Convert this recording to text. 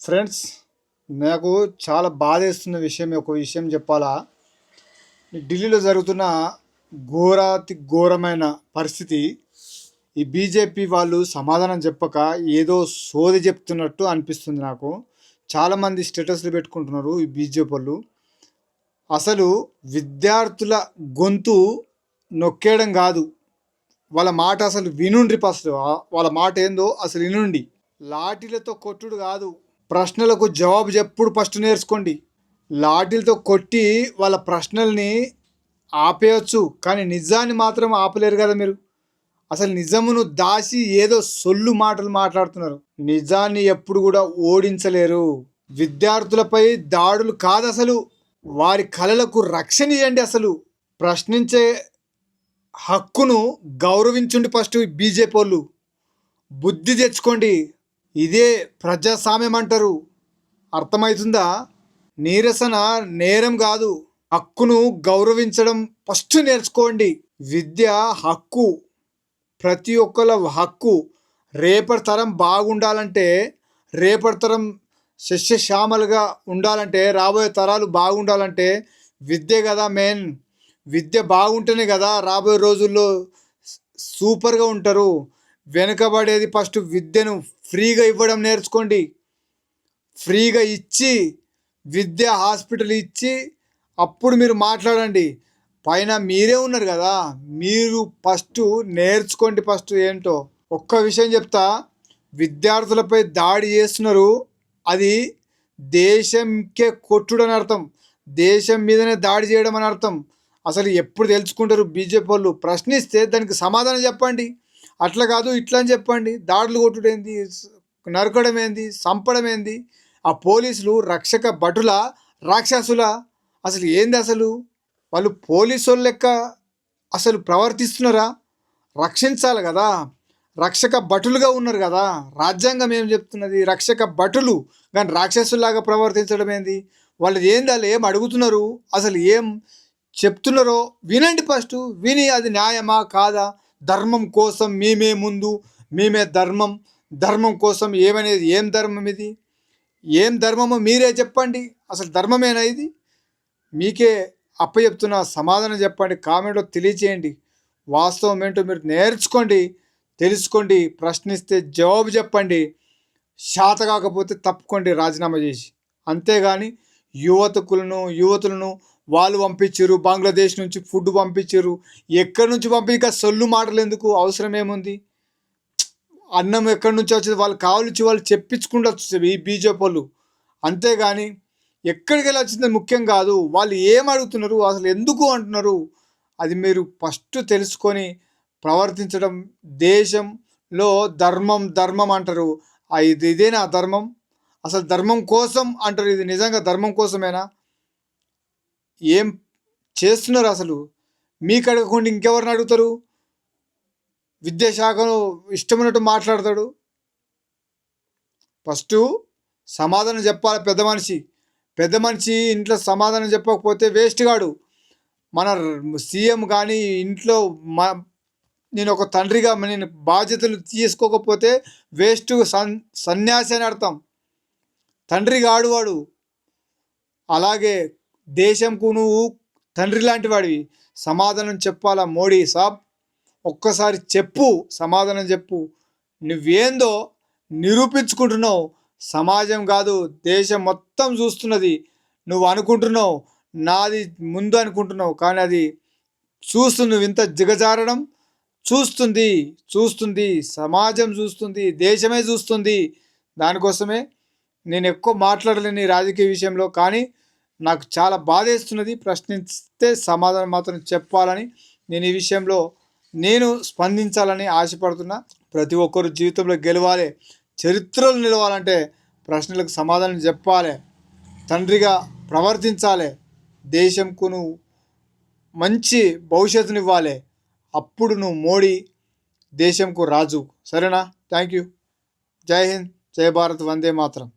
Friends, నాకు చాలా బాధేస్తున్న విషయం ఒక విషయం చెప్పాలా. ఢిల్లీలో జరుగుతున్న ఘోరాతి ఘోరమైన పరిస్థితి. ఈ బీజేపీ వాళ్ళు సమాధానం చెప్పక ఏదో సోది చెప్తున్నట్టు అనిపిస్తుంది నాకు. చాలామంది స్టేటస్లు పెట్టుకుంటున్నారు ఈ బీజేపీ వాళ్ళు. అసలు విద్యార్థుల గొంతు నొక్కేయడం కాదు, వాళ్ళ మాట అసలు వినుండ్రి. ఫస్ట్ వాళ్ళ మాట ఏందో అసలు వినుండి. లాఠీలతో కొట్టుడు కాదు, ప్రశ్నలకు జవాబు చెప్పుడు ఫస్ట్ నేర్చుకోండి. లాఠీలతో కొట్టి వాళ్ళ ప్రశ్నల్ని ఆపేయచ్చు, కానీ నిజాన్ని మాత్రం ఆపలేరు కదా మీరు. అసలు నిజమును దాచి ఏదో సొల్లు మాటలు మాట్లాడుతున్నారు. నిజాన్ని ఎప్పుడు కూడా ఓడించలేరు. విద్యార్థులపై దాడులు కాదు, అసలు వారి కళలకు రక్షణ ఇవ్వండి. అసలు ప్రశ్నించే హక్కును గౌరవించండి. ఫస్ట్ బీజేపీ వాళ్ళు బుద్ధి తెచ్చుకోండి. ఇదే ప్రజాస్వామ్యం అంటారు, అర్థమవుతుందా? నీరసన నేరం కాదు, హక్కును గౌరవించడం ఫస్ట్ నేర్చుకోండి. విద్య హక్కు, ప్రతి ఒక్కళ్ళ హక్కు. రేపటి తరం బాగుండాలంటే, రేపటి తరం సస్యశ్యామలుగా ఉండాలంటే, రాబోయే తరాలు బాగుండాలంటే విద్య కదా మెయిన్. విద్య బాగుంటేనే కదా రాబోయే రోజుల్లో సూపర్గా ఉంటారు. వెనుకబడేది ఫస్ట్ విద్యను ఫ్రీగా ఇవ్వడం నేర్చుకోండి. ఫ్రీగా ఇచ్చి విద్య హాస్పిటల్ ఇచ్చి అప్పుడు మీరు మాట్లాడండి. పైన మీరే ఉన్నారు కదా, మీరు ఫస్ట్ నేర్చుకోండి. ఫస్ట్ ఏంటో ఒక్క విషయం చెప్తా. విద్యార్థులపై దాడి చేస్తున్నారు, అది దేశంకే కొట్టుడని అర్థం, దేశం మీదనే దాడి చేయడం అని అర్థం. అసలు ఎప్పుడు తెలుసుకుంటారు బీజేపీ వాళ్ళు? ప్రశ్నిస్తే దానికి సమాధానం చెప్పండి. అట్లా కాదు ఇట్లా అని చెప్పండి. దాడులు కొట్టుడు ఏంది, నరకడం ఏంది, చంపడం ఏంది? ఆ పోలీసులు రక్షక భటుల రాక్షసుల? అసలు ఏంది అసలు? వాళ్ళు పోలీసు వాళ్ళ లెక్క అసలు ప్రవర్తిస్తున్నారా? రక్షించాలి కదా, రక్షక భటులుగా ఉన్నారు కదా. రాజ్యాంగం ఏం చెప్తున్నది? రక్షక భటులు, కానీ రాక్షసులాగా ప్రవర్తించడం ఏంది? వాళ్ళు ఏంది, వాళ్ళు ఏం అడుగుతున్నారు, అసలు ఏం చెప్తున్నారో వినండి. ఫస్ట్ విని అది న్యాయమా కాదా, ధర్మం కోసం మేమే ముందు, మేమే ధర్మం, ధర్మం కోసం ఏమనేది, ఏం ధర్మం ఇది, ఏం ధర్మమో మీరే చెప్పండి. అసలు ధర్మమేనా ఇది? మీకే అప్పచెప్తున్న సమాధానం చెప్పండి, కామెంట్లో తెలియచేయండి. వాస్తవం ఏంటో మీరు నేర్చుకోండి, తెలుసుకోండి. ప్రశ్నిస్తే జవాబు చెప్పండి, శాత కాకపోతే తప్పుకోండి రాజీనామా చేసి. అంతేగాని యువతులను వాళ్ళు పంపించారు, బంగ్లాదేశ్ నుంచి ఫుడ్ పంపించారు, ఎక్కడి నుంచి ఇంకా సొల్లు మాటలు ఎందుకు, అవసరం ఏముంది? అన్నం ఎక్కడి నుంచి వచ్చింది, వాళ్ళు కావాల్సి వాళ్ళు చెప్పించుకుంటూ ఈ బీజేపీ వాళ్ళు. అంతేగాని ఎక్కడికి వెళ్ళి వచ్చింది ముఖ్యం కాదు. వాళ్ళు ఏం అడుగుతున్నారు, అసలు ఎందుకు అంటున్నారు, అది మీరు ఫస్ట్ తెలుసుకొని ప్రవర్తించడం. దేశంలో ధర్మం అంటారు, ఇదేనా ధర్మం? అసలు ధర్మం కోసం అంటారు, ఇది నిజంగా ధర్మం కోసమేనా? ఏం చేస్తున్నారు అసలు? మీకు అడగకుండా ఇంకెవరిని అడుగుతారు? విద్యాశాఖను ఇష్టమైనట్టు మాట్లాడతాడు. ఫస్ట్ సమాధానం చెప్పాలి పెద్ద మనిషి ఇంట్లో సమాధానం చెప్పకపోతే వేస్ట్ గాడు. మన సీఎం కానీ ఇంట్లో నేను ఒక తండ్రిగా నేను బాధ్యతలు తీసుకోకపోతే వేస్ట్, సన్యాసి అని అర్థం. తండ్రి గాడు వాడు. అలాగే దేశంకు నువ్వు తండ్రి లాంటి వాడివి, సమాధానం చెప్పాలా మోడీ సాబ్. ఒక్కసారి చెప్పు, సమాధానం చెప్పు. నువ్వేందో నిరూపించుకుంటున్నావు. సమాజం కాదు, దేశం మొత్తం చూస్తున్నది. నువ్వు అనుకుంటున్నావు నాది ముందు అనుకుంటున్నావు, కానీ అది చూస్తుంది. నువ్వు ఇంత దిగజారడం చూస్తుంది, సమాజం చూస్తుంది, దేశమే చూస్తుంది. దానికోసమే నేను ఎక్కువ మాట్లాడలేను ఈ రాజకీయ విషయంలో, కానీ నాకు చాలా బాధేస్తున్నది. ప్రశ్నిస్తే సమాధానం మాత్రం చెప్పాలని నేను ఈ విషయంలో స్పందించాలని ఆశపడుతున్నా. ప్రతి ఒక్కరు జీవితంలో గెలవాలి, చరిత్రలు నిలవాలంటే ప్రశ్నలకు సమాధానం చెప్పాలి, తండ్రిగా ప్రవర్తించాలి, దేశంకు నువ్వు మంచి భవిష్యత్తునివ్వాలి. అప్పుడు నువ్వు మోడీ, దేశంకు రాజు. సరేనా? Thank you. జై హింద్, జై భారత్, వందే మాతరం.